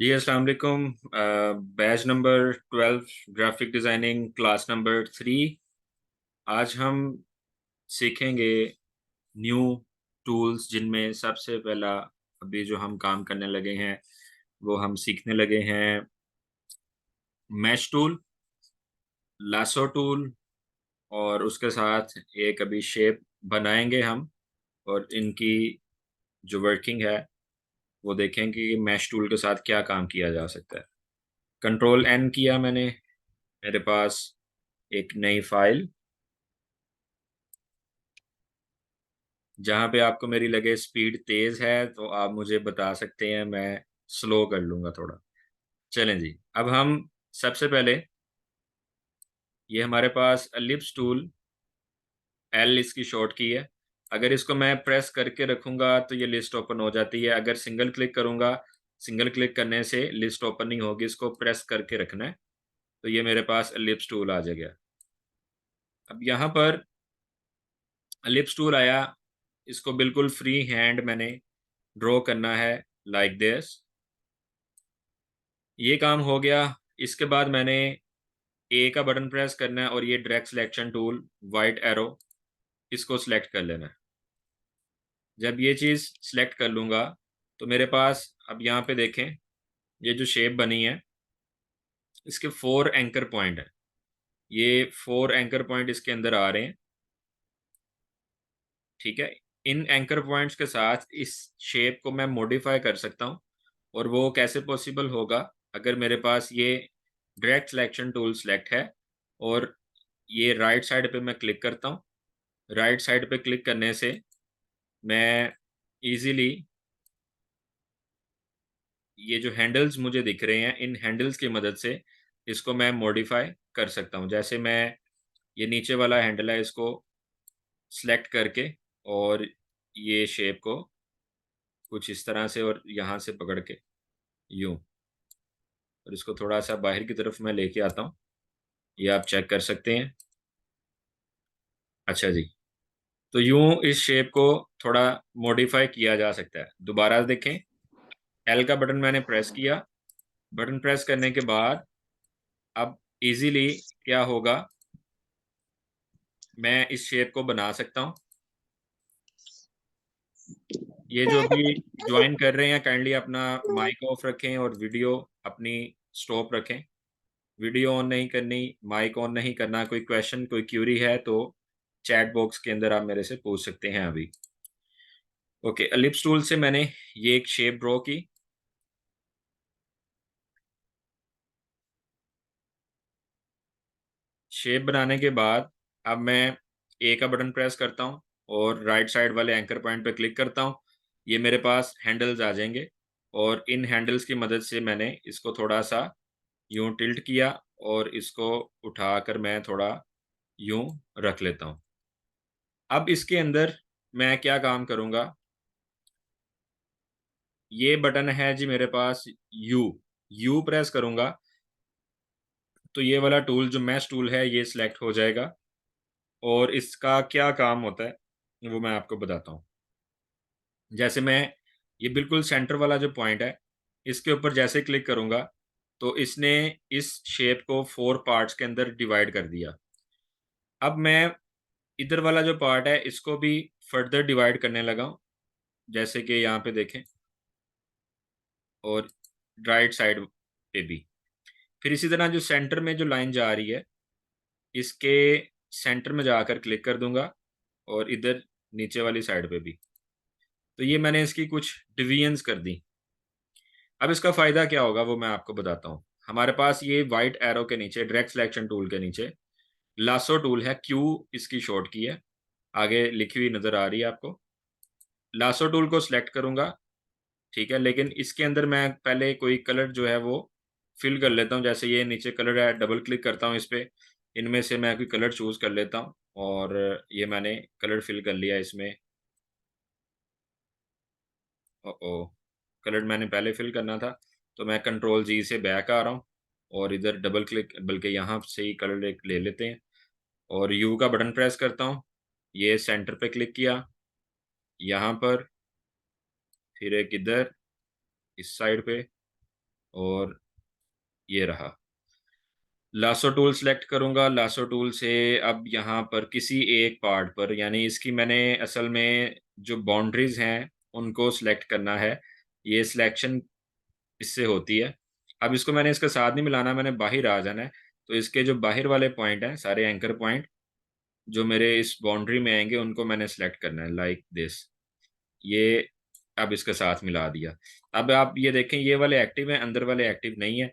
जी अस्सलाम वालेकुम। Batch number 12 graphic designing class number 3। आज हम सीखेंगे न्यू टूल्स, जिनमें सबसे पहला अभी जो हम काम करने लगे हैं वो हम सीखने लगे हैं मैश टूल, लासो टूल, और उसके साथ एक अभी शेप बनाएंगे हम। और इनकी जो वर्किंग है वो देखेंगे कि मैश टूल के साथ क्या काम किया जा सकता है। कंट्रोल एन किया मैंने, मेरे पास एक नई फाइल, जहाँ पे आपको मेरी लगे स्पीड तेज है तो आप मुझे बता सकते हैं, मैं स्लो कर लूंगा थोड़ा। चलें जी, अब हम सबसे पहले, ये हमारे पास एलिप्स टूल, एल इसकी शॉर्ट की है। अगर इसको मैं प्रेस करके रखूंगा तो ये लिस्ट ओपन हो जाती है। अगर सिंगल क्लिक करूंगा, सिंगल क्लिक करने से लिस्ट ओपन नहीं होगी, इसको प्रेस करके रखना है। तो ये मेरे पास एलिप्स टूल आ जाएगा। अब यहाँ पर एलिप्स टूल आया, इसको बिल्कुल फ्री हैंड मैंने ड्रॉ करना है, लाइक दिस। ये काम हो गया। इसके बाद मैंने ए का बटन प्रेस करना है और ये direct selection tool, white arrow, इसको सिलेक्ट कर लेना है। जब ये चीज़ सिलेक्ट कर लूँगा तो मेरे पास अब यहाँ पे देखें, ये जो शेप बनी है इसके 4 एंकर पॉइंट है। ये 4 एंकर पॉइंट इसके अंदर आ रहे हैं, ठीक है। इन एंकर पॉइंट्स के साथ इस शेप को मैं मॉडिफाई कर सकता हूँ। और वो कैसे पॉसिबल होगा, अगर मेरे पास ये डायरेक्ट सिलेक्शन टूल सेलेक्ट है और ये राइट साइड पे मैं क्लिक करता हूँ। राइट साइड पे क्लिक करने से मैं इजीली ये जो हैंडल्स मुझे दिख रहे हैं, इन हैंडल्स की मदद से इसको मैं मॉडिफाई कर सकता हूँ। जैसे मैं ये नीचे वाला हैंडल है, इसको सेलेक्ट करके और ये शेप को कुछ इस तरह से और यहाँ से पकड़ के यूँ, और इसको थोड़ा सा बाहर की तरफ मैं लेके आता हूँ। ये आप चेक कर सकते हैं। अच्छा जी, तो यूँ इस शेप को थोड़ा मॉडिफाई किया जा सकता है। दोबारा देखें, एल का बटन मैंने प्रेस किया। बटन प्रेस करने के बाद अब इजीली क्या होगा, मैं इस शेप को बना सकता हूँ। ये जो अभी ज्वाइन कर रहे हैं, काइंडली अपना माइक ऑफ रखें और वीडियो अपनी स्टॉप रखें। वीडियो ऑन नहीं करनी, माइक ऑन नहीं करना। कोई क्वेश्चन, कोई क्यूरी है तो चैट बॉक्स के अंदर आप मेरे से पूछ सकते हैं अभी। ओके, एलिप्स टूल से मैंने ये एक शेप ड्रॉ की। शेप बनाने के बाद अब मैं ए का बटन प्रेस करता हूँ और राइट साइड वाले एंकर पॉइंट पे क्लिक करता हूँ। ये मेरे पास हैंडल्स आ जाएंगे और इन हैंडल्स की मदद से मैंने इसको थोड़ा सा यूं टिल्ट किया और इसको उठाकर मैं थोड़ा यूं रख लेता हूँ। अब इसके अंदर मैं क्या काम करूँगा, ये बटन है जी मेरे पास यू, यू प्रेस करूँगा तो ये वाला टूल जो मैश टूल है ये सिलेक्ट हो जाएगा। और इसका क्या काम होता है वो मैं आपको बताता हूँ। जैसे मैं ये बिल्कुल सेंटर वाला जो पॉइंट है, इसके ऊपर जैसे क्लिक करूँगा तो इसने इस शेप को 4 पार्ट्स के अंदर डिवाइड कर दिया। अब मैं इधर वाला जो पार्ट है इसको भी फर्दर डिवाइड करने लगा हूँ, जैसे कि यहाँ पे देखें, और राइट साइड पे भी। फिर इसी तरह जो सेंटर में जो लाइन जा रही है, इसके सेंटर में जाकर क्लिक कर दूंगा और इधर नीचे वाली साइड पे भी। तो ये मैंने इसकी कुछ डिवीजन्स कर दी। अब इसका फ़ायदा क्या होगा वो मैं आपको बताता हूँ। हमारे पास ये वाइट एरो के नीचे, डायरेक्ट सिलेक्शन टूल के नीचे लासो टूल है, क्यू इसकी शॉर्ट की है, आगे लिखी हुई नज़र आ रही है आपको। लासो टूल को सिलेक्ट करूँगा, ठीक है, लेकिन इसके अंदर मैं पहले कोई कलर जो है वो फिल कर लेता हूँ। जैसे ये नीचे कलर है, डबल क्लिक करता हूँ इस पे, इनमें से मैं कोई कलर चूज़ कर लेता हूँ और ये मैंने कलर फिल कर लिया इसमें। ओह! कलर मैंने पहले फिल करना था, तो मैं कंट्रोल जी से बैक आ रहा हूँ और इधर डबल क्लिक, बल्कि यहाँ से ही कलर एक ले लेते हैं और यू का बटन प्रेस करता हूँ। ये सेंटर पे क्लिक किया, यहाँ पर, फिर एक इधर इस साइड पे, और ये रहा। लासो टूल सेलेक्ट करूँगा, लासो टूल से अब यहाँ पर किसी एक पार्ट पर, यानी इसकी मैंने असल में जो बाउंड्रीज़ हैं, उनको सेलेक्ट करना है। ये सिलेक्शन इससे होती है। अब इसको मैंने इसके साथ नहीं मिलाना, मैंने बाहर आ जाना है। तो इसके जो बाहर वाले पॉइंट हैं, सारे एंकर पॉइंट जो मेरे इस बाउंड्री में आएँगे, उनको मैंने सेलेक्ट करना है लाइक दिस। ये अब इसके साथ मिला दिया। अब आप ये देखें, ये वाले एक्टिव हैं, अंदर वाले एक्टिव नहीं है।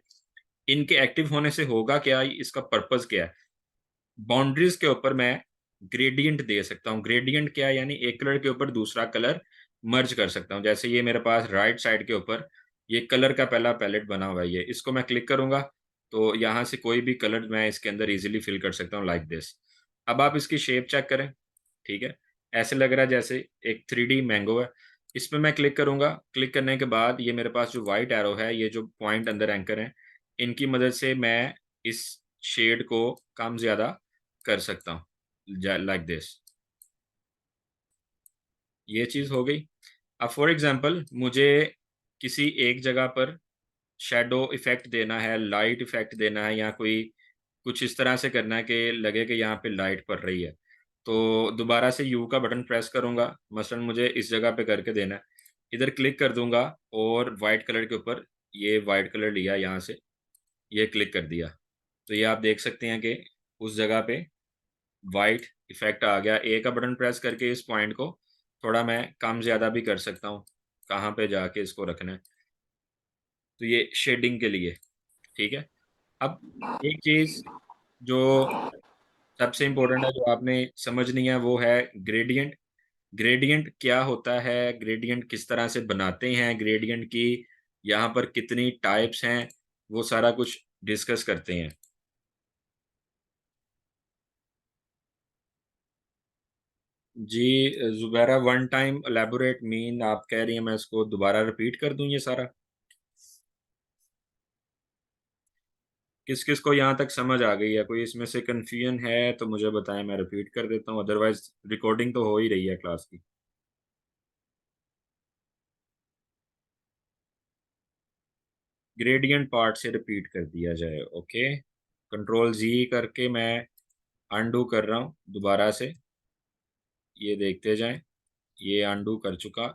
इनके एक्टिव होने से होगा क्या, इसका पर्पज़ क्या है? बाउंड्रीज़ के ऊपर मैं ग्रेडिएंट दे सकता हूँ। ग्रेडिएंट क्या है? यानी एक कलर के ऊपर दूसरा कलर मर्ज कर सकता हूँ। जैसे ये मेरे पास राइट साइड के ऊपर ये कलर का पहला पैलेट बना हुआ है ये। इसको मैं क्लिक करूँगा, तो यहाँ से कोई भी कलर मैं इसके अंदर ईज़िली फिल कर सकता हूँ लाइक दिस। अब आप इसकी शेप चेक करें, ठीक है? ऐसे लग रहा है जैसे एक 3D मैंगो है। इसमें मैं क्लिक करूँगा, क्लिक करने के बाद ये मेरे पास जो व्हाइट एरो है, ये जो पॉइंट अंदर एंकर हैं, इनकी मदद से मैं इस शेड को कम-ज़्यादा कर सकता हूँ, लाइक दिस। ये चीज़ हो गई। अब फॉर एग्ज़ाम्पल मुझे किसी एक जगह पर शैडो इफ़ेक्ट देना है, लाइट इफ़ेक्ट देना है, या कोई कुछ इस तरह से करना है कि लगे कि यहाँ पे लाइट पड़ रही है। तो दोबारा से यू का बटन प्रेस करूँगा, मसलन मुझे इस जगह पे करके देना है। इधर क्लिक कर दूँगा और व्हाइट कलर के ऊपर ये व्हाइट कलर लिया यहाँ से, ये क्लिक कर दिया। तो ये आप देख सकते हैं कि उस जगह पे व्हाइट इफ़ेक्ट आ गया। ए का बटन प्रेस करके इस पॉइंट को थोड़ा मैं कम-ज़्यादा भी कर सकता हूँ, कहाँ पे जाके इसको रखना है। तो ये शेडिंग के लिए, ठीक है? अब एक चीज़ जो सबसे इम्पोर्टेंट है, जो आपने समझनी है, वो है ग्रेडिएंट। ग्रेडिएंट क्या होता है? ग्रेडिएंट किस तरह से बनाते हैं? ग्रेडिएंट की यहाँ पर कितनी टाइप्स हैं? वो सारा कुछ डिस्कस करते हैं। जी ज़ुबैरा, वन टाइम एलैबोरेट मीन आप कह रही हैं मैं इसको दोबारा रिपीट कर दूँ ये सारा? किस-किस को यहाँ तक समझ आ गई है? कोई इसमें से कन्फ्यूजन है तो मुझे बताएँ, मैं रिपीट कर देता हूँ, अदरवाइज़ रिकॉर्डिंग तो हो ही रही है क्लास की। ग्रेडिएंट पार्ट से रिपीट कर दिया जाए, ओके। कंट्रोल जी करके मैं अनडू कर रहा हूँ दोबारा से, ये देखते जाएँ, ये अनडू कर चुका,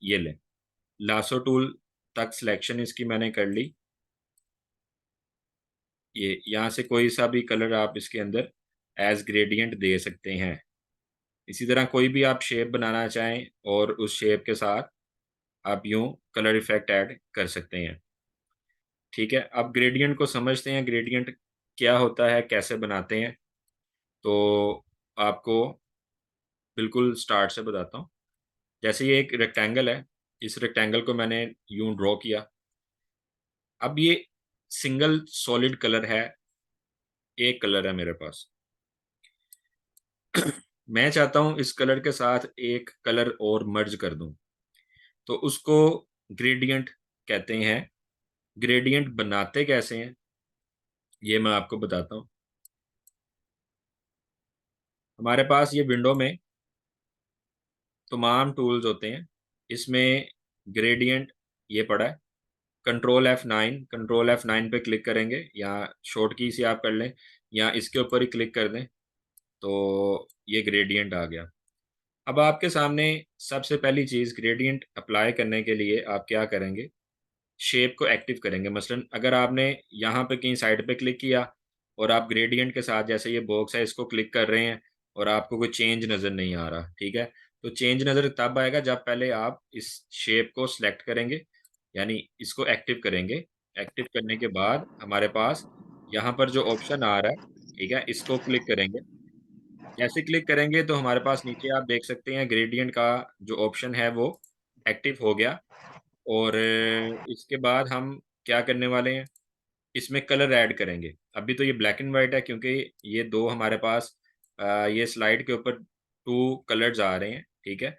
ये लें। लासो टूल तक सिलेक्शन इसकी मैंने कर ली। ये यहाँ से कोई सा भी कलर आप इसके अंदर एज़ ग्रेडिएंट दे सकते हैं। इसी तरह कोई भी आप शेप बनाना चाहें और उस शेप के साथ आप यूँ कलर इफ़ेक्ट ऐड कर सकते हैं। ठीक है, अब ग्रेडिएंट को समझते हैं, ग्रेडिएंट क्या होता है, कैसे बनाते हैं? तो आपको बिल्कुल स्टार्ट से बताता हूँ। जैसे ये एक रेक्टेंगल है, इस रेक्टेंगल को मैंने यूँ ड्रॉ किया। अब ये सिंगल सॉलिड कलर है, एक कलर है मेरे पास। मैं चाहता हूँ इस कलर के साथ एक कलर और मर्ज कर दूँ, तो उसको ग्रेडिएंट कहते हैं। ग्रेडिएंट बनाते कैसे हैं, ये मैं आपको बताता हूँ। हमारे पास ये विंडो में तमाम टूल्स होते हैं। इसमें ग्रेडिएंट ये पड़ा है, कंट्रोल F9 पे क्लिक करेंगे, या शॉर्ट की से आप कर लें, या इसके ऊपर ही क्लिक कर दें, तो ये ग्रेडिएंट आ गया। अब आपके सामने सबसे पहली चीज़, ग्रेडिएंट अप्लाई करने के लिए आप क्या करेंगे, शेप को एक्टिव करेंगे। मसलन अगर आपने यहाँ पे कहीं साइड पे क्लिक किया और आप ग्रेडिएंट के साथ, जैसे ये बॉक्स है, इसको क्लिक कर रहे हैं और आपको कोई चेंज नज़र नहीं आ रहा, ठीक है? तो चेंज नज़र तब आएगा जब पहले आप इस शेप को सिलेक्ट करेंगे, यानी इसको एक्टिव करेंगे। एक्टिव करने के बाद हमारे पास यहाँ पर जो ऑप्शन आ रहा है, ठीक है? इसको क्लिक करेंगे। जैसे क्लिक करेंगे तो हमारे पास नीचे आप देख सकते हैं ग्रेडिएंट का जो ऑप्शन है वो एक्टिव हो गया। और इसके बाद हम क्या करने वाले हैं, इसमें कलर ऐड करेंगे। अभी तो ये ब्लैक एंड व्हाइट है, क्योंकि ये 2 हमारे पास ये स्लाइड के ऊपर 2 कलर्स आ रहे हैं, ठीक है?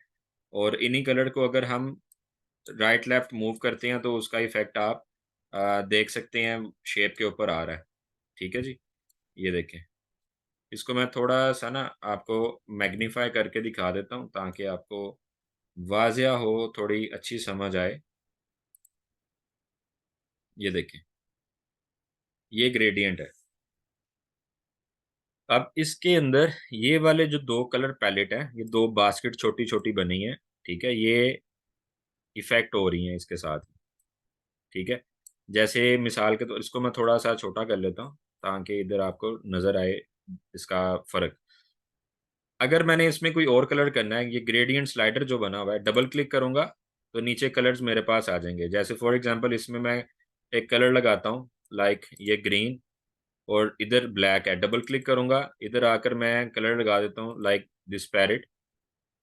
और इन्हीं कलर को अगर हम राइट लेफ्ट मूव करते हैं तो उसका इफ़ेक्ट आप देख सकते हैं, शेप के ऊपर आ रहा है। ठीक है जी? ये देखें। इसको मैं थोड़ा-सा ना आपको मैग्नीफाई करके दिखा देता हूँ, ताकि आपको वाज़िया हो, थोड़ी अच्छी समझ आए। ये देखें, ये ग्रेडियंट है। अब इसके अंदर ये वाले जो दो कलर पैलेट है, ये दो बास्केट छोटी छोटी बनी है, ठीक है, ये इफेक्ट हो रही हैं इसके साथ, ठीक है। जैसे मिसाल के तो इसको मैं थोड़ा सा छोटा कर लेता हूँ ताकि इधर आपको नजर आए इसका फर्क। अगर मैंने इसमें कोई और कलर करना है, ये ग्रेडियंट स्लाइडर जो बना हुआ है, डबल क्लिक करूंगा तो नीचे कलर्स मेरे पास आ जाएंगे। जैसे फॉर एग्जांपल इसमें मैं एक कलर लगाता हूँ, लाइक ये ग्रीन, और इधर ब्लैक है, डबल क्लिक करूंगा, इधर आकर मैं कलर लगा देता हूँ लाइक दिस पैरेट,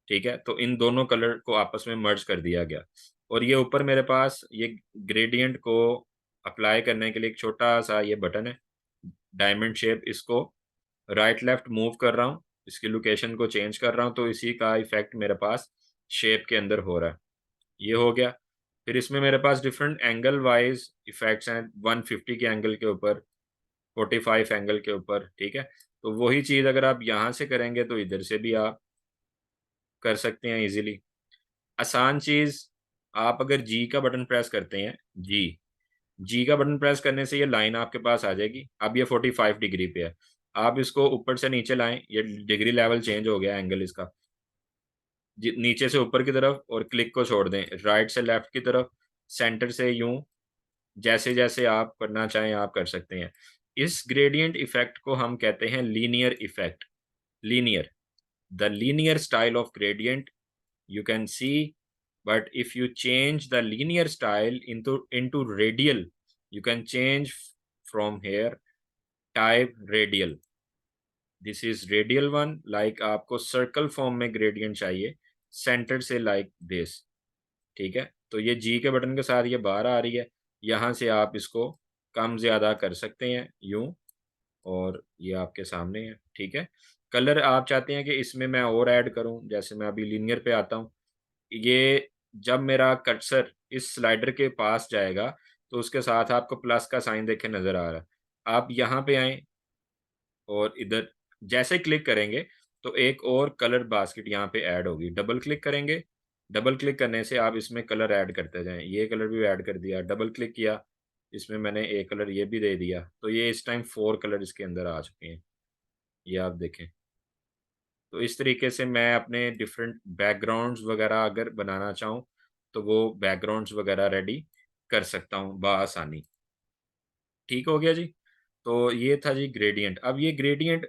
ठीक है। तो इन दोनों कलर को आपस में मर्ज कर दिया गया। और ये ऊपर मेरे पास ये ग्रेडियंट को अप्लाई करने के लिए एक छोटा सा ये बटन है, डायमंड शेप, इसको राइट लेफ्ट मूव कर रहा हूँ, इसकी लोकेशन को चेंज कर रहा हूँ, तो इसी का इफेक्ट मेरे पास शेप के अंदर हो रहा है। ये हो गया। फिर इसमें मेरे पास डिफरेंट एंगल वाइज इफेक्ट्स हैं, 150 के एंगल के ऊपर, 45 एंगल के ऊपर, ठीक है। तो वही चीज़ अगर आप यहाँ से करेंगे तो इधर से भी आप कर सकते हैं इजीली। आसान चीज़, आप अगर जी का बटन प्रेस करते हैं, जी, जी का बटन प्रेस करने से ये लाइन आपके पास आ जाएगी। अब ये 45 डिग्री पे है। आप इसको ऊपर से नीचे लाएँ, ये डिग्री लेवल चेंज हो गया एंगल इसका। नीचे से ऊपर की तरफ, और क्लिक को छोड़ दें, राइट से लेफ्ट की तरफ, सेंटर से यूँ, जैसे-जैसे आप करना चाहें आप कर सकते हैं। इस ग्रेडिएंट इफ़ेक्ट को हम कहते हैं linear effect, linear. The linear style of gradient you can see, but if you change the linear style into radial, you can change from here, type radial, this is radial one, like आपको circle form में gradient चाहिए, centre से like this, ठीक है। तो ये जी के button के साथ ये बाहर आ रही है, यहाँ से आप इसको कम ज़्यादा कर सकते हैं यूँ, और ये आपके सामने है, ठीक है। कलर आप चाहते हैं कि इसमें मैं और ऐड करूँ, जैसे मैं अभी लीनियर पे आता हूँ, ये जब मेरा कर्सर इस स्लाइडर के पास जाएगा, तो उसके साथ आपको प्लस का साइन देखें नज़र आ रहा है। आप यहाँ पे आएँ और इधर जैसे क्लिक करेंगे, तो एक और कलर बास्केट यहाँ पे ऐड होगी। डबल क्लिक करेंगे, डबल क्लिक करने से आप इसमें कलर ऐड करते जाएँ। ये कलर भी ऐड कर दिया, डबल क्लिक किया, इसमें मैंने एक कलर ये भी दे दिया। तो ये इस टाइम 4 कलर इसके अंदर आ चुके हैं। ये आप देखें। तो इस तरीके से मैं अपने डिफरेंट बैकग्राउंड्स वगैरह अगर बनाना चाहूँ, तो वो बैकग्राउंड्स वगैरह रेडी कर सकता हूँ बआसानी। ठीक हो गया जी? तो ये था जी ग्रेडिएंट। अब ये ग्रेडिएंट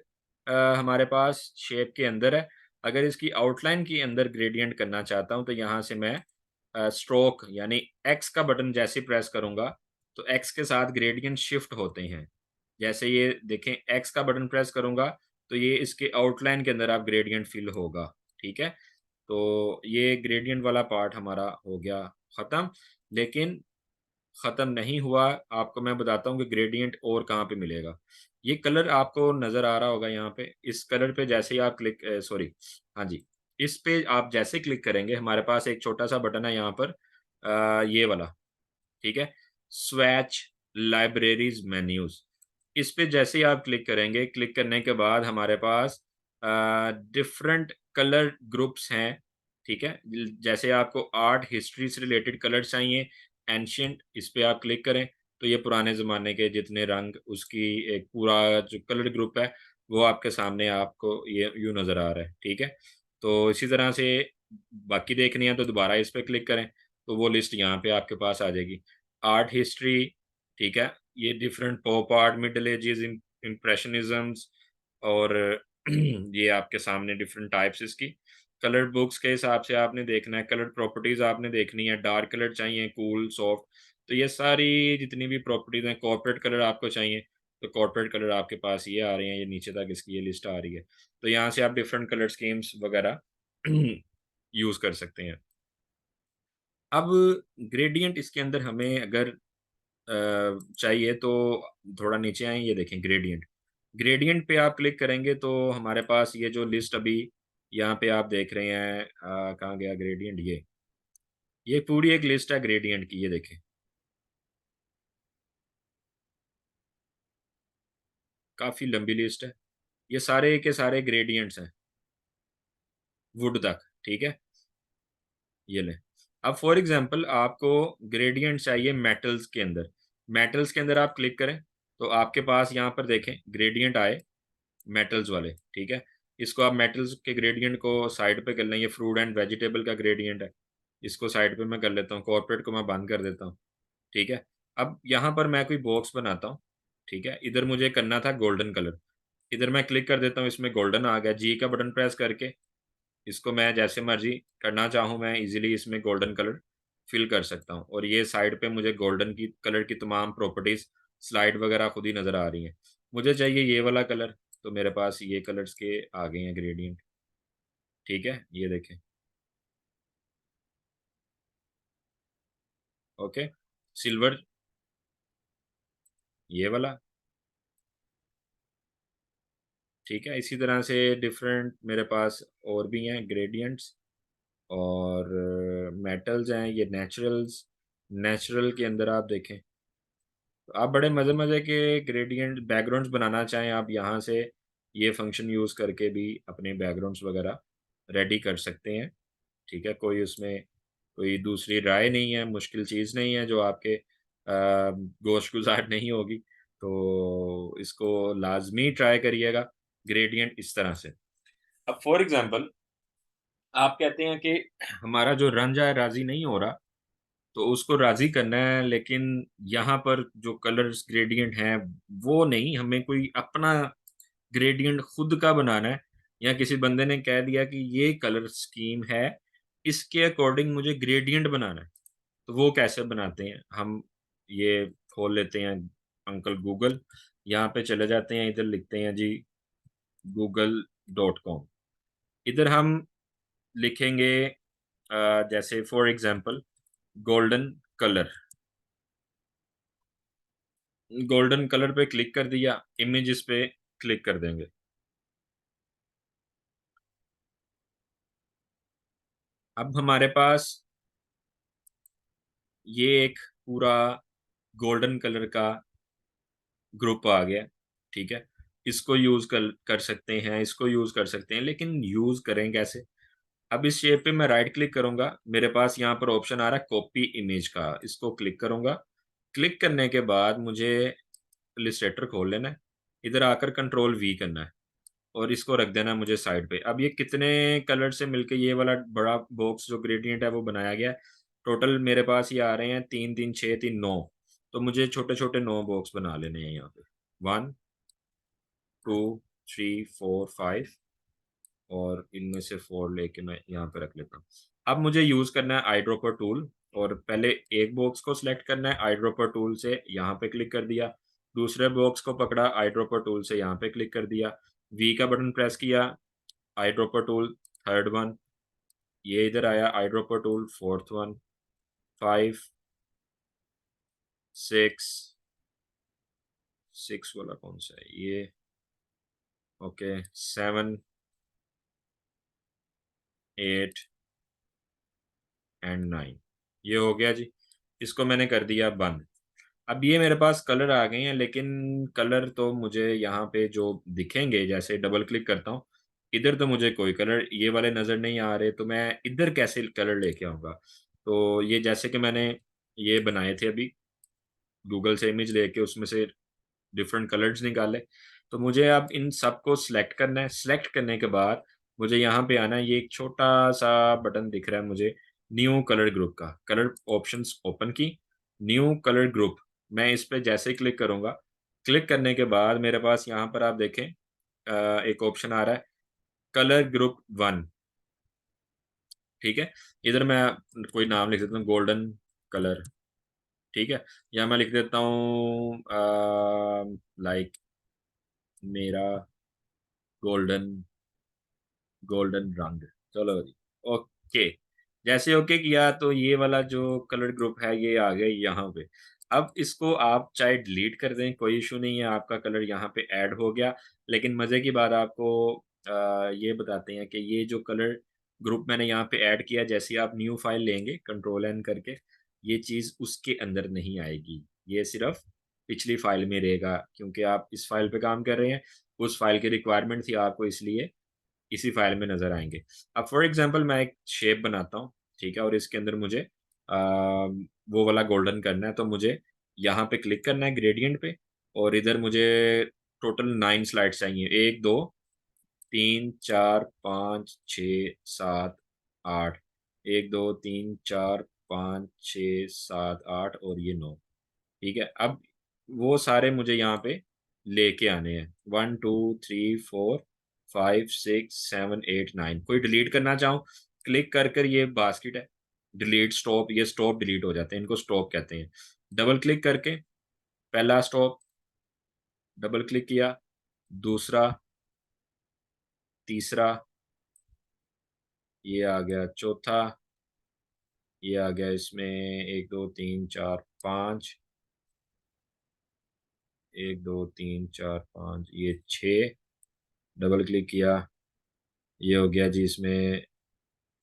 हमारे पास शेप के अंदर है। अगर इसकी आउटलाइन के अंदर ग्रेडिएंट करना चाहता हूँ, तो यहाँ से मैं स्ट्रोक यानी एक्स का बटन जैसे प्रेस करूँगा, तो एक्स के साथ ग्रेडिएंट शिफ्ट होते हैं। जैसे ये देखें, एक्स का बटन प्रेस करूँगा, तो ये इसके आउटलाइन के अंदर आप ग्रेडिएंट फ़िल होगा, ठीक है? तो ये ग्रेडिएंट वाला पार्ट हमारा हो गया ख़त्म, लेकिन ख़त्म नहीं हुआ, आपको मैं बताता हूँ कि ग्रेडिएंट और कहाँ पे मिलेगा। ये कलर आपको नज़र आ रहा होगा यहाँ पे, इस कलर पे जैसे ही आप क्लिक सॉरी, हाँ जी, इस पे आप जैसे क्लिक करेंगे, हमारे पास एक छोटा-सा बटन है यहाँ पर, ये वाला, ठीक है? स्वैच लाइब्रेरीज़ मेन्यूज़, इस पे जैसे ही आप क्लिक करेंगे, क्लिक करने के बाद हमारे पास डिफरेंट कलर ग्रुप्स हैं, ठीक है? जैसे आपको आर्ट हिस्ट्री से रिलेटेड कलर चाहिए, एंशिएंट, इस पे आप क्लिक करें, तो ये पुराने ज़माने के जितने रंग, उसकी एक पूरा जो कलर ग्रुप है, वो आपके सामने आपको ये यूँ नज़र आ रहा है, ठीक है? तो इसी तरह से बाकी देखनी है तो दोबारा इस पे क्लिक करें, तो वो लिस्ट यहाँ पे आपके पास आ जाएगी। आर्ट हिस्ट्री, ठीक है? ये different pop art, middle ages, impressionisms, और ये आपके सामने डिफरेंट टाइप्स इसकी। कलर बुक्स के हिसाब से आपने देखना है, कलर प्रॉपर्टीज़ आपने देखनी है, डार्क कलर चाहिए, कूल, सॉफ्ट, तो ये सारी जितनी भी प्रॉपर्टीज़ हैं, कॉर्पोरेट कलर आपको चाहिए, तो कॉर्पोरेट कलर आपके पास ये आ रहे हैं, ये नीचे तक इसकी ये लिस्ट आ रही है। तो यहाँ से आप डिफरेंट कलर स्कीम्स वगैरह यूज़ कर सकते हैं। अब ग्रेडिएंट इसके अंदर हमें अगर चाहिए तो थोड़ा नीचे आएँ, ये देखें ग्रेडिएंट। ग्रेडिएंट पे आप क्लिक करेंगे तो हमारे पास ये जो लिस्ट अभी यहाँ पे आप देख रहे हैं, कहाँ गया ग्रेडिएंट, ये पूरी एक लिस्ट है ग्रेडिएंट की, ये देखें। काफ़ी लंबी लिस्ट है। ये सारे के सारे ग्रेडिएंट्स हैं, वुड तक, ठीक है? ये लें। अब फॉर एग्ज़ाम्पल आपको ग्रेडिएंट चाहिए मेटल्स के अंदर। मेटल्स के अंदर आप क्लिक करें तो आपके पास यहाँ पर देखें ग्रेडियंट आए मेटल्स वाले, ठीक है? इसको आप मेटल्स के ग्रेडियंट को साइड पे कर लें, ये फ्रूट एंड वेजिटेबल का ग्रेडियंट है। इसको साइड पे मैं कर लेता हूँ, कॉर्पोरेट को मैं बंद कर देता हूँ, ठीक है? अब यहाँ पर मैं कोई बॉक्स बनाता हूँ, ठीक है? इधर मुझे करना था गोल्डन कलर, इधर मैं क्लिक कर देता हूँ, इसमें गोल्डन आ गया, जी का बटन प्रेस करके इसको मैं जैसे मर्ज़ी करना चाहूँ मैं ईज़िली इसमें गोल्डन कलर फ़िल कर सकता हूँ और ये साइड पे मुझे गोल्डन की कलर की तमाम प्रॉपर्टीज़ स्लाइड वगैरह खुद ही नज़र आ रही हैं। मुझे चाहिए ये वाला कलर, तो मेरे पास ये कलर्स के आ गए हैं ग्रेडिएंट, ठीक है? ये देखें, ओके। सिल्वर ये वाला, ठीक है? इसी तरह से डिफरेंट मेरे पास और भी हैं ग्रेडिएंट्स और मेटल्स हैं, ये नेचुरल्स नेचुरल के अंदर आप देखें तो आप बड़े मज़े-मज़े के ग्रेडिएंट बैकग्राउंड्स बनाना चाहें, आप यहाँ से ये फ़ंक्शन यूज़ करके भी अपने बैकग्राउंड्स वग़ैरह रेडी कर सकते हैं, ठीक है? कोई उसमें कोई दूसरी राय नहीं है, मुश्किल चीज़ नहीं है जो आपके गोश-गुज़ार नहीं होगी। तो इसको लाज़मी ट्राई करिएगा ग्रेडिएंट इस तरह से। अब फ़ॉर एग्ज़ाम्पल आप कहते हैं कि हमारा जो रंझा है राज़ी नहीं हो रहा तो उसको राज़ी करना है लेकिन यहाँ पर जो कलर्स ग्रेडिएंट हैं, वो नहीं हमें कोई अपना ग्रेडिएंट खुद का बनाना है या किसी बंदे ने कह दिया कि ये कलर स्कीम है, इसके अकॉर्डिंग मुझे ग्रेडिएंट बनाना है। तो वो कैसे बनाते हैं? हम ये खोल लेते हैं अंकल गूगल, यहाँ पे चले जाते हैं, इधर लिखते हैं जी google.com इधर हम लिखेंगे जैसे for example golden colour. Golden colour पे क्लिक कर दिया, इमेजेस पे क्लिक कर देंगे। अब हमारे पास ये एक पूरा गोल्डन कलर का ग्रुप आ गया, ठीक है? इसको यूज़ कर कर सकते हैं, इसको यूज़ कर सकते हैं, लेकिन यूज़ करें कैसे? अब इस शेप पे मैं राइट क्लिक करूँगा, मेरे पास यहाँ पर ऑप्शन आ रहा है कॉपी इमेज का, इसको क्लिक करूँगा। क्लिक करने के बाद मुझे इलस्ट्रेटर खोल लेना है, इधर आकर कंट्रोल वी करना है। और इसको रख देना है मुझे साइड पे। अब ये कितने कलर से मिलके ये वाला बड़ा बॉक्स जो ग्रेडिएंट है वो बनाया गया है। टोटल मेरे पास ये आ रहे हैं 3, 3, 6, 3, 9 तो मुझे छोटे-छोटे 9 बॉक्स बना लेने हैं यहाँ पे। 1, 2, 3, 4, 5 और इनमें से 4 लेके मैं यहाँ पे रख लेता हूँ। अब मुझे यूज़ करना है आई ड्रॉपर टूल और पहले एक बॉक्स को सिलेक्ट करना है आई ड्रॉपर टूल से यहाँ पे क्लिक कर दिया। दूसरे बॉक्स को पकड़ा आई ड्रॉपर टूल से यहाँ पे क्लिक कर दिया। वी का बटन प्रेस किया eye dropper tool third one ये इधर आया eye dropper tool fourth one 5 6 6 वाला कौन सा है ये ओके 7 8 एंड 9 ये हो गया जी इसको मैंने कर दिया बंद अब ये मेरे पास कलर आ गए हैं लेकिन कलर तो मुझे यहाँ पे जो दिखेंगे जैसे डबल क्लिक करता हूँ इधर तो मुझे कोई कलर ये वाले नज़र नहीं आ रहे तो मैं इधर कैसे कलर लेके आऊँगा तो ये जैसे कि मैंने ये बनाए थे अभी गूगल से इमेज लेके उसमें से डिफरेंट कलर्स निकाले। तो मुझे अब इन सबको सिलेक्ट करना है, सिलेक्ट करने के बाद मुझे यहाँ पे आना है, ये एक छोटा-सा बटन दिख रहा है मुझे, न्यू कलर ग्रुप का। कलर ऑप्शंस ओपन की, न्यू कलर ग्रुप, मैं इस पे जैसे ही क्लिक करूँगा, क्लिक करने के बाद मेरे पास यहाँ पर आप देखें एक ऑप्शन आ रहा है, कलर ग्रुप 1 ठीक है? इधर मैं कोई नाम लिख देता हूँ गोल्डन कलर, ठीक है? या मैं लिख देता हूँ लाइक मेरा गोल्डन गोल्डन रंग। चलो जी, ओके। जैसे ओके किया तो ये वाला जो कलर ग्रुप है ये आ गया यहाँ पे। अब इसको आप चाहे डिलीट कर दें कोई इश्यू नहीं है, आपका कलर यहाँ पे ऐड हो गया। लेकिन मज़े की बात आपको ये बताते हैं कि ये जो कलर ग्रुप मैंने यहाँ पे ऐड किया जैसे ही आप न्यू फाइल लेंगे कंट्रोल एन करके, ये चीज़ उसके अंदर नहीं आएगी। ये सिर्फ़ पिछली फाइल में रहेगा क्योंकि आप इस फाइल पे काम कर रहे हैं, उस फाइल की रिक्वायरमेंट थी आपको इसलिए इसी फ़ाइल में नज़र आएँगे। अब फ़ॉर एग्ज़ाम्पल मैं एक शेप बनाता हूँ, ठीक है? और इसके अंदर मुझे वो वाला गोल्डन करना है, तो मुझे यहाँ पे क्लिक करना है ग्रेडियंट पे, और इधर मुझे टोटल 9 स्लाइड्स चाहिए, 1 2 3 4 5 6 7 8, 1 2 3 4 5 6 7 8 और ये 9। ठीक है, अब वो सारे मुझे यहाँ पे लेके आने हैं, 1 2 3 4 5 6 7 8 9। कोई डिलीट करना चाहूँ, क्लिक कर कर ये बास्केट है, डिलीट स्टॉप, ये स्टॉप डिलीट हो जाते हैं, इनको स्टॉप कहते हैं। डबल क्लिक करके पहला स्टॉप, डबल क्लिक किया, दूसरा, तीसरा, ये आ गया चौथा, ये आ गया इसमें 1 2 3 4 5, 1 2 3 4 5, ये 6, डबल क्लिक किया, ये हो गया जी इसमें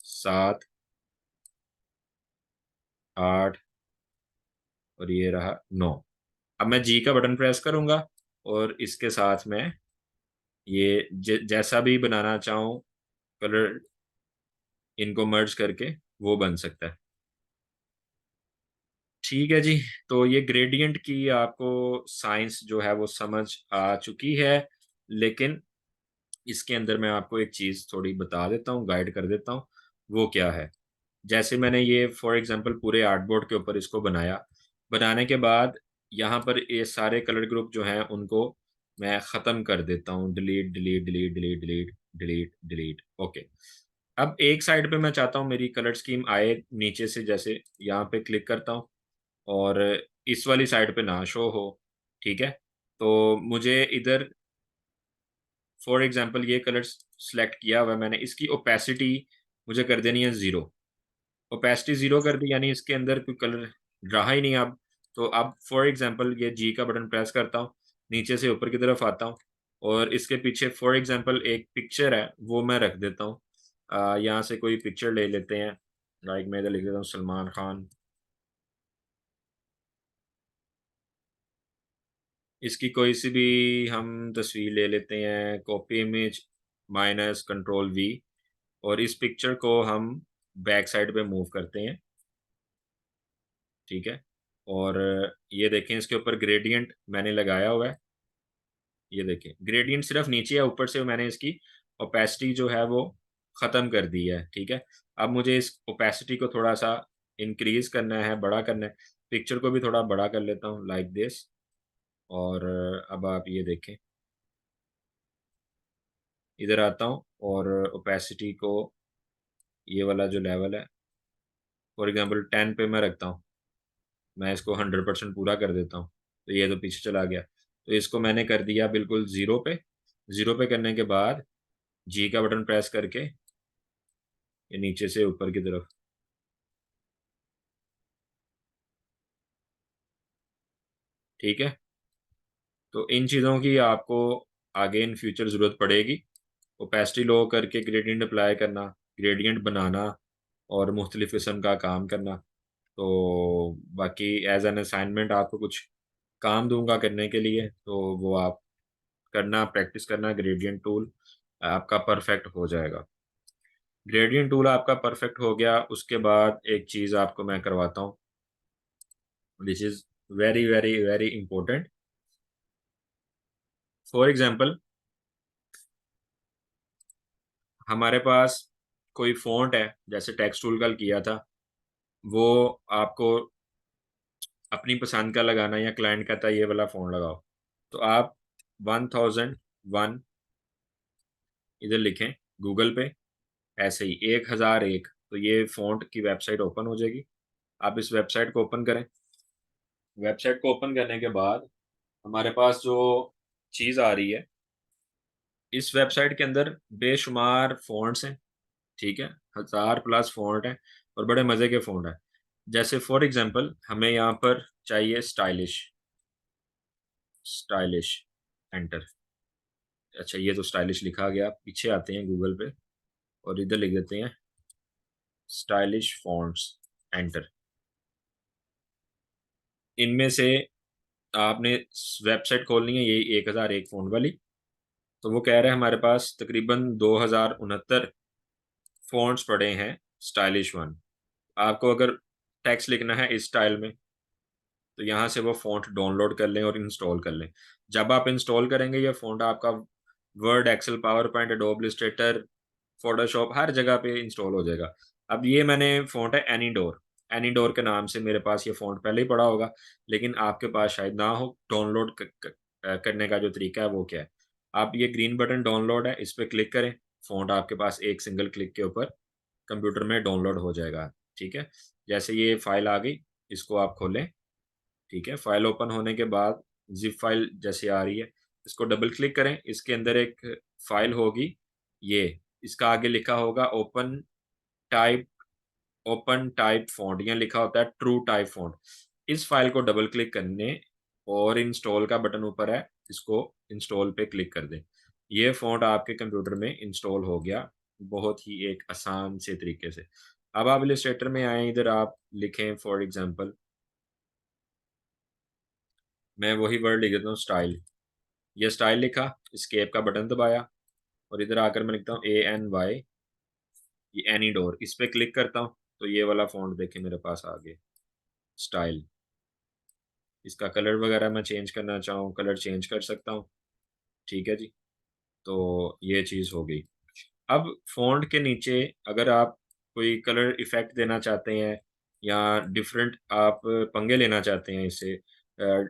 7 8 और ये रहा 9। अब मैं जी का बटन प्रेस करूंगा और इसके साथ में ये जैसा भी बनाना चाहूँ कलर, इनको मर्ज करके वो बन सकता है। ठीक है जी, तो ये ग्रेडियंट की आपको साइंस जो है वो समझ आ चुकी है, लेकिन इसके अंदर मैं आपको एक चीज़ थोड़ी बता देता हूँ, गाइड कर देता हूँ, वो क्या है। जैसे मैंने ये फॉर एग्जांपल पूरे आर्टबोर्ड के ऊपर इसको बनाया, बनाने के बाद यहाँ पर ये सारे कलर ग्रुप जो हैं उनको मैं ख़त्म कर देता हूँ, delete delete delete delete delete delete delete. Okay, अब एक साइड पे मैं चाहता हूँ मेरी कलर स्कीम आए नीचे से, जैसे यहाँ पे क्लिक करता हूँ और इस वाली साइड पे ना शो हो। ठीक है, तो मुझे इधर फॉर एग्जांपल ये कलर सेलेक्ट किया हुआ है मैंने, इसकी ओपेसिटी मुझे कर देनी है 0। ओपेसिटी 0 कर दी, यानी इसके अंदर कोई कलर रहा ही नहीं अब। तो अब फॉर एग्जांपल ये जी का बटन प्रेस करता हूँ, नीचे से ऊपर की तरफ आता हूँ और इसके पीछे फॉर एग्जांपल एक पिक्चर है वो मैं रख देता हूँ। यहाँ से कोई पिक्चर ले लेते हैं, लाइक मैं इधर लिख देता हूँ सलमान खान। इसकी कोई सी भी हम तस्वीर ले लेते हैं, copy image minus control we, और इस पिक्चर को हम बैक साइड पे मूव करते हैं। ठीक है, और ये देखें इसके ऊपर ग्रेडियंट मैंने लगाया हुआ है, ये देखें ग्रेडियंट सिर्फ नीचे है, ऊपर से मैंने इसकी ओपेसिटी जो है वो ख़त्म कर दी है। ठीक है, अब मुझे इस ओपेसिटी को थोड़ा सा इंक्रीज करना है, बड़ा करना है, पिक्चर को भी थोड़ा बड़ा कर लेता हूँ लाइक दिस। और अब आप ये देखें, इधर आता हूँ और ओपेसिटी को, ये वाला जो लेवल है फॉर एग्जांपल 10 पे मैं रखता हूँ, मैं इसको 100% पूरा कर देता हूँ, तो ये तो पीछे चला गया। तो इसको मैंने कर दिया बिल्कुल 0 पे। 0 पे करने के बाद जी का बटन प्रेस करके ये नीचे से ऊपर की तरफ, ठीक है। तो इन चीज़ों की आपको आगे इन फ्यूचर ज़रूरत पड़ेगी, ओपेसिटी लो करके ग्रेडियंट अप्लाई करना, ग्रेडियंट बनाना और मुख्तलिफ़ किस्म का काम करना। तो बाकी एज एन असाइनमेंट आपको कुछ काम दूंगा करने के लिए, तो वो आप करना, प्रैक्टिस करना, ग्रेडियंट टूल आपका परफेक्ट हो जाएगा। ग्रेडियंट टूल आपका परफेक्ट हो गया, उसके बाद एक चीज़ आपको मैं करवाता हूँ, this is very very very important. For example हमारे पास कोई फ़ॉन्ट है, जैसे टेक्स्ट टूल कल किया था, वो आपको अपनी पसंद का लगाना, या क्लाइंट कहता है ये वाला फ़ॉन्ट लगाओ, तो आप 1001 इधर लिखें गूगल पे, ऐसे ही 1001, तो ये फ़ॉन्ट की वेबसाइट ओपन हो जाएगी। आप इस वेबसाइट को ओपन करें। वेबसाइट को ओपन करने के बाद हमारे पास जो चीज़ आ रही है, इस वेबसाइट के अंदर बेशुमार फ़ॉन्ट्स हैं। ठीक है, 1000 प्लस फ़ॉन्ट हैं और बड़े मज़े के फ़ॉन्ट हैं। जैसे फॉर एग्ज़ाम्पल हमें यहाँ पर चाहिए स्टाइलिश, स्टाइलिश, एंटर। अच्छा, ये तो स्टाइलिश लिखा गया, पीछे आते हैं गूगल पे और इधर लिख देते हैं स्टाइलिश फ़ॉन्ट्स, एंटर। इनमें से आपने वेबसाइट खोलनी है, यही 1001 फ़ॉन्ट वाली। तो वो कह रहे हैं हमारे पास तकरीबन 2069 फ़ॉन्ट्स पड़े हैं स्टाइलिश वन। आपको अगर टेक्स्ट लिखना है इस स्टाइल में, तो यहाँ से वो फ़ॉन्ट डाउनलोड कर लें और इंस्टॉल कर लें। जब आप इंस्टॉल करेंगे ये फ़ॉन्ट आपका Word, Excel, PowerPoint, Adobe Illustrator, Photoshop हर जगह पे इंस्टॉल हो जाएगा। अब ये मैंने फ़ॉन्ट है एनीडोर, एनीडोर के नाम से मेरे पास ये फ़ॉन्ट पहले ही पड़ा होगा, लेकिन आपके पास शायद ना हो। डाउनलोड करने का जो तरीका है वो क्या है? आप ये ग्रीन बटन डाउनलोड है, इस पे क्लिक करें, फ़ॉन्ट आपके पास एक सिंगल क्लिक के ऊपर कंप्यूटर में डाउनलोड हो जाएगा, ठीक है? जैसे ये फ़ाइल आ गई, इसको आप खोलें, ठीक है? फ़ाइल ओपन होने के बाद ज़िप फ़ाइल जैसे आ रही है, इसको डबल क्लिक करें, इसके अंदर एक फ़ाइल होगी ये, इसका आगे लिखा होगा टाइप ओपन टाइप फ़ॉन्ट, यहाँ लिखा होता है ट्रू टाइप फ़ॉन्ट। इस फ़ाइल को डबल क्लिक करने और इंस्टॉल का बटन ऊपर है, इसको इंस्टॉल पे क्लिक कर दें। ये फ़ॉन्ट आपके कंप्यूटर में इंस्टॉल हो गया, बहुत ही एक आसान से तरीके से। अब आप इलस्ट्रेटर में आएँ, इधर आप लिखें फॉर एग्ज़ाम्पल, मैं वही वर्ड लिख देता हूँ स्टाइल। ये स्टाइल लिखा, एस्केप का बटन दबाया और इधर आकर मैं लिखता हूँ ANY, ये एनीडोर, इस पे क्लिक करता हूँ, तो ये वाला फ़ॉन्ट देखिए मेरे पास आ गया, स्टाइल। इसका कलर वगैरह मैं चेंज करना चाहूँ, कलर चेंज कर सकता हूँ, ठीक है जी। तो ये चीज़ हो गई। अब फ़ॉन्ट के नीचे अगर आप कोई कलर इफ़ेक्ट देना चाहते हैं या डिफ़रेंट आप पंगे लेना चाहते हैं इससे,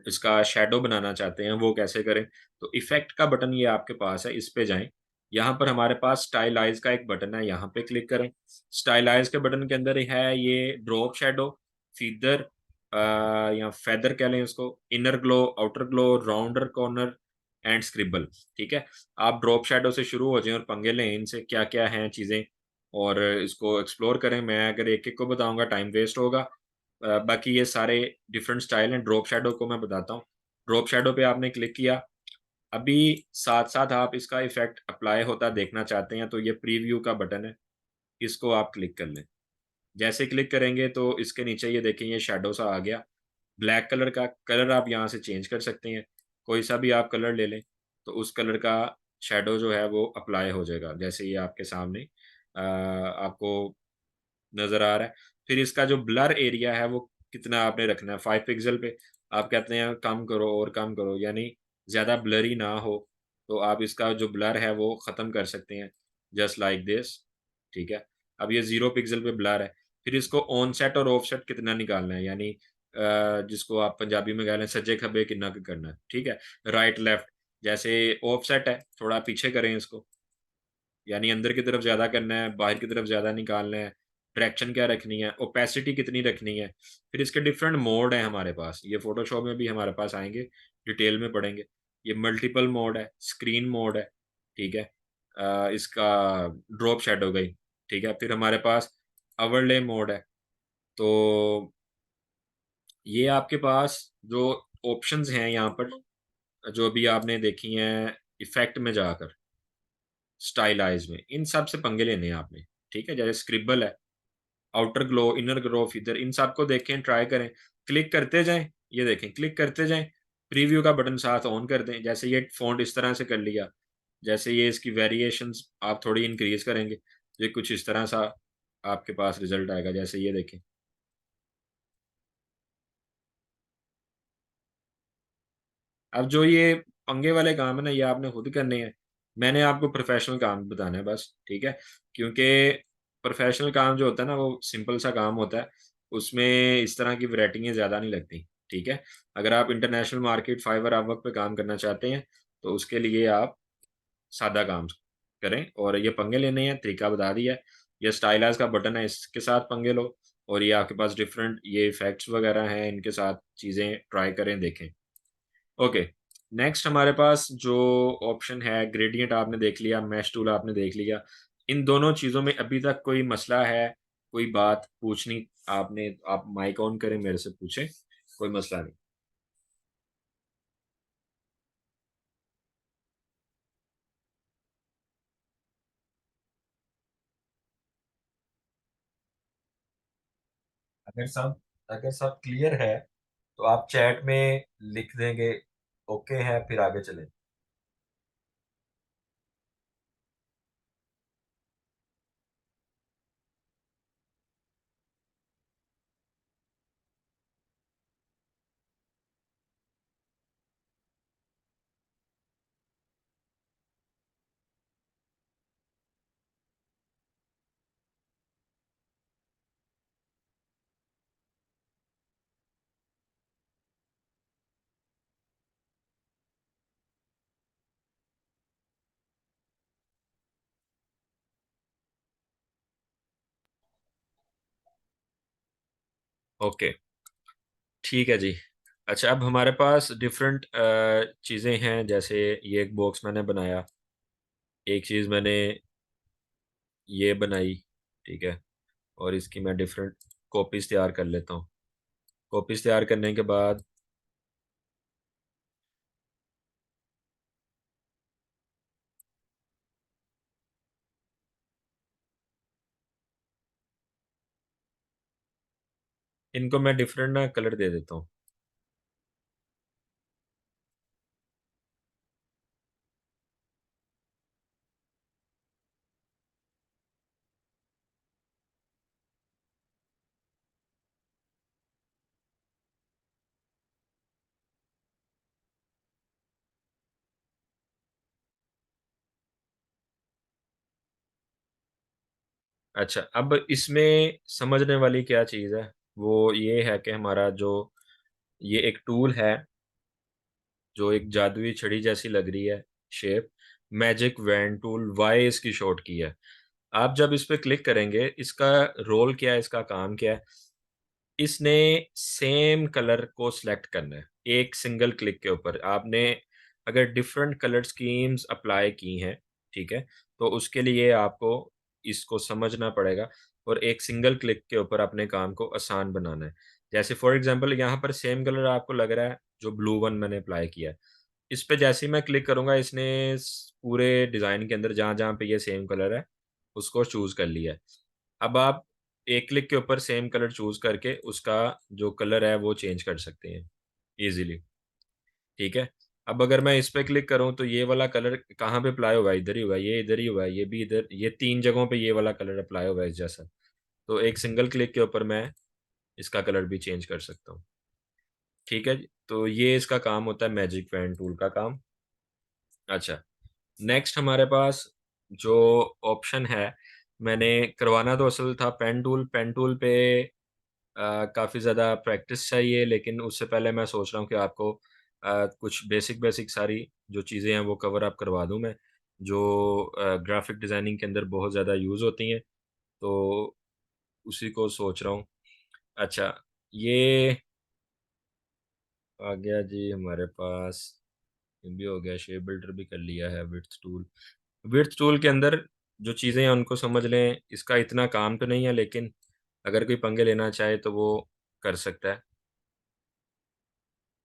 इसका शैडो बनाना चाहते हैं, वो कैसे करें? तो इफ़ेक्ट का बटन ये आपके पास है, इस पे जाएँ। यहाँ पर हमारे पास स्टाइलाइज़ का एक बटन है, यहाँ पे क्लिक करें। स्टाइलाइज़ के बटन के अंदर है ये ड्रॉप शैडो, फीदर या फेदर कह लें उसको, inner glow, outer glow, rounder corner and scribble, ठीक है? आप ड्रॉप शैडो से शुरू हो जाएँ और पंगे लें इनसे क्या-क्या हैं चीज़ें और इसको एक्सप्लोर करें। मैं अगर एक-एक को बताऊँगा टाइम वेस्ट होगा। बाकी ये सारे डिफरेंट स्टाइल हैं। ड्रॉप शैडो को मैं बताता हूँ। ड्रॉप शैडो पे आपने क्लिक किया, अभी साथ-साथ आप इसका इफ़ेक्ट अप्लाई होता देखना चाहते हैं तो ये प्रीव्यू का बटन है, इसको आप क्लिक कर लें। जैसे क्लिक करेंगे तो इसके नीचे ये देखें ये शैडो सा आ गया। ब्लैक कलर का कलर आप यहाँ से चेंज कर सकते हैं। कोई सा भी आप कलर ले लें, तो उस कलर का शैडो जो है वो अप्लाई हो जाएगा। जैसे ये आपके सामने आपको नज़र आ रहा है। फिर इसका जो ब्लर एरिया है वो कितना आपने रखना है, 5 पिक्सल पे आप कहते हैं कम करो और कम करो, यानी ज़्यादा ब्लरी ना हो, तो आप इसका जो ब्लर है वो ख़त्म कर सकते हैं, जस्ट लाइक दिस, ठीक है। अब ये 0 पिक्सल पे ब्लर है। फिर इसको ऑनसेट और ऑफसेट कितना निकालना है, यानी जिसको आप पंजाबी में कह लें सज्जे खब्बे कितना क करना है, ठीक है। राइट लेफ्ट, जैसे ऑफसेट है, थोड़ा पीछे करें इसको, यानी अंदर की तरफ ज़्यादा करना है, बाहर की तरफ ज़्यादा निकालना है, डायरेक्शन क्या रखनी है, ओपेसिटी कितनी रखनी है। फिर इसके डिफरेंट मोड हैं हमारे पास, ये फ़ोटोशॉप में भी हमारे पास आएँगे, डिटेल में पढ़ेंगे। ये मल्टीपल मोड है, स्क्रीन मोड है, ठीक है। इसका ड्रॉप शैडो गई, ठीक है। फिर हमारे पास ओवरले मोड है, तो ये आपके पास जो ऑप्शंस हैं यहाँ पर, जो अभी आपने देखी हैं इफ़ेक्ट में जाकर, स्टाइलाइज़ में, इन सब से पंगे लेने हैं आपने, ठीक है? जैसे स्क्रिबल है, outer glow, inner glow, feather, इन सबको देखें, ट्राई करें, क्लिक करते जाएँ, ये देखें, क्लिक करते जाएँ, प्रीव्यू का बटन साथ ऑन कर दें, जैसे ये फ़ॉन्ट इस तरह से कर लिया, जैसे ये इसकी वेरिएशंस आप थोड़ी इंक्रीज़ करेंगे, ये कुछ इस तरह सा आपके पास रिज़ल्ट आएगा, जैसे ये देखें। अब जो ये पंगे वाले काम है ना, ये आपने खुद करने हैं। मैंने आपको प्रोफ़ेशनल काम बताना है बस, ठीक है? क्योंकि प्रोफ़ेशनल काम जो होता है ना, वो सिंपल सा काम होता है। उसमें इस तरह की वैराइटियाँ ज़्यादा नहीं लगती, ठीक है? अगर आप इंटरनेशनल मार्केट, फाइवर, अपवर्क पे काम करना चाहते हैं, तो उसके लिए आप सादा काम करें और ये पंगे लेने हैं, तरीका बता दिया है। ये स्टाइलाइज़ का बटन है, इसके साथ पंगे लो और ये आपके पास डिफरेंट ये इफ़ेक्ट्स वगैरह हैं, इनके साथ चीज़ें ट्राई करें, देखें। ओके, नेक्स्ट हमारे पास जो ऑप्शन है ग्रेडिएंट आपने देख लिया, मैश टूल आपने देख लिया। इन दोनों चीज़ों में अभी तक कोई मसला है, कोई बात पूछनी आपने, आप माइक ऑन करें मेरे से पूछें, कोई मसला नहीं। अगर सब अगर सब क्लियर है, तो आप चैट में लिख देंगे ओके है, फिर आगे चलें। ओके, ठीक है जी। अच्छा, अब हमारे पास डिफरेंट चीज़ें हैं, जैसे ये एक बॉक्स मैंने बनाया, एक चीज़ मैंने ये बनाई, ठीक है। और इसकी मैं डिफरेंट कॉपीज तैयार कर लेता हूँ। कॉपीज तैयार करने के बाद इनको मैं डिफरेंट ना कलर दे देता हूँ। अच्छा, अब इसमें समझने वाली क्या चीज़ है, वो ये है कि हमारा जो ये एक टूल है, जो एक जादुई छड़ी जैसी लग रही है शेप, मैजिक वैन टूल, वाई इसकी शॉर्ट की है। आप जब इस पे क्लिक करेंगे, इसका रोल क्या है, इसका काम क्या है, इसने सेम कलर को सिलेक्ट करना है एक सिंगल क्लिक के ऊपर। आपने अगर डिफरेंट कलर स्कीम्स अप्लाई की हैं, ठीक है, तो उसके लिए आपको इसको समझना पड़ेगा और एक सिंगल क्लिक के ऊपर अपने काम को आसान बनाना है। जैसे फॉर एग्जांपल यहाँ पर सेम कलर आपको लग रहा है, जो ब्लू वन मैंने अप्लाई किया है। इस पे जैसे ही मैं क्लिक करूँगा, इसने पूरे डिज़ाइन के अंदर जहाँ जहाँ पे ये सेम कलर है, उसको चूज़ कर लिया है। अब आप एक क्लिक के ऊपर सेम कलर चूज़ करके उसका जो कलर है वो चेंज कर सकते हैं इजीली, ठीक है। अब अगर मैं इस पे क्लिक करूँ, तो ये वाला कलर कहाँ पे अप्लाई हुआ है, इधर ही हुआ है, ये इधर ही हुआ है, ये भी इधर, ये तीन जगहों पे ये वाला कलर अप्लाई हुआ है इस जैसा। तो एक सिंगल क्लिक के ऊपर मैं इसका कलर भी चेंज कर सकता हूँ, ठीक है जी। तो ये इसका काम होता है, मैजिक पेन टूल का काम। अच्छा, नेक्स्ट हमारे पास जो ऑप्शन है, मैंने करवाना तो असल था पेन टूल। पेन टूल पे काफ़ी ज़्यादा प्रैक्टिस चाहिए, लेकिन उससे पहले मैं सोच रहा हूँ कि आपको कुछ बेसिक बेसिक सारी जो चीज़ें हैं वो कवर अप करवा दूँ मैं, जो ग्राफिक डिज़ाइनिंग के अंदर बहुत ज़्यादा यूज़ होती हैं। तो उसी को सोच रहा हूँ। अच्छा, ये आ गया जी हमारे पास, ये भी हो गया, शेप बिल्डर भी कर लिया है, विड्थ टूल। विड्थ टूल के अंदर जो चीज़ें हैं उनको समझ लें, इसका इतना काम तो नहीं है, लेकिन अगर कोई पंगे लेना चाहे तो वो कर सकता है।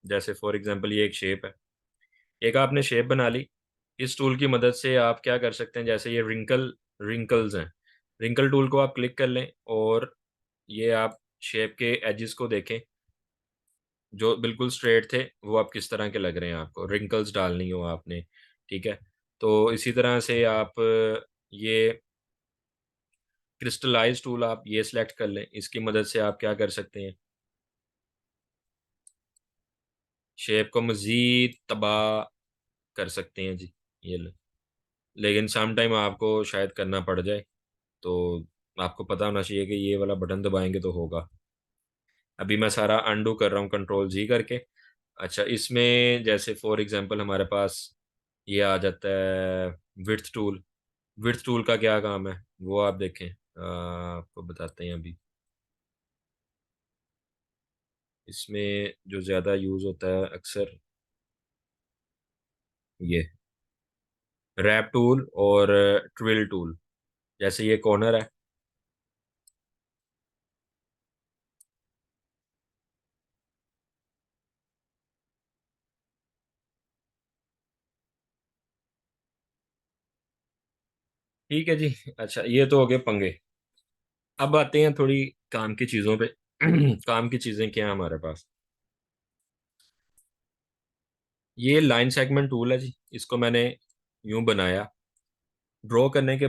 जैसे फॉर एग्जांपल ये एक शेप है, एक आपने शेप बना ली। इस टूल की मदद से आप क्या कर सकते हैं, जैसे ये रिंकल्स हैं, रिंकल टूल को आप क्लिक कर लें और ये आप शेप के एजेस को देखें, जो बिल्कुल स्ट्रेट थे वो अब किस तरह के लग रहे हैं आपको, रिंकल्स डालनी हो आपने, ठीक है। तो इसी तरह से आप ये क्रिस्टलाइज टूल आप ये सिलेक्ट कर लें, इसकी मदद से आप क्या कर सकते हैं, शेप को मज़ीद तबाह कर सकते हैं जी। ये ले, लेकिन सम टाइम आपको शायद करना पड़ जाए, तो आपको पता होना चाहिए कि ये वाला बटन दबाएंगे तो होगा। अभी मैं सारा अंडू कर रहा हूँ कंट्रोल जी करके। अच्छा, इसमें जैसे फॉर एग्जांपल हमारे पास ये आ जाता है विड्थ टूल। विड्थ टूल का क्या काम है वो आप देखें, आपको बताते हैं अभी। इसमें जो ज़्यादा यूज़ होता है अक्सर, ये रैप टूल और ट्विल टूल। जैसे ये कॉर्नर है, ठीक है जी। अच्छा, ये तो हो गए पंगे। अब आते हैं थोड़ी काम की चीज़ों पे। काम की चीज़ें क्या हैं हमारे पास, ये लाइन सेगमेंट टूल है जी। इसको मैंने यूं बनाया, ड्रॉ करने के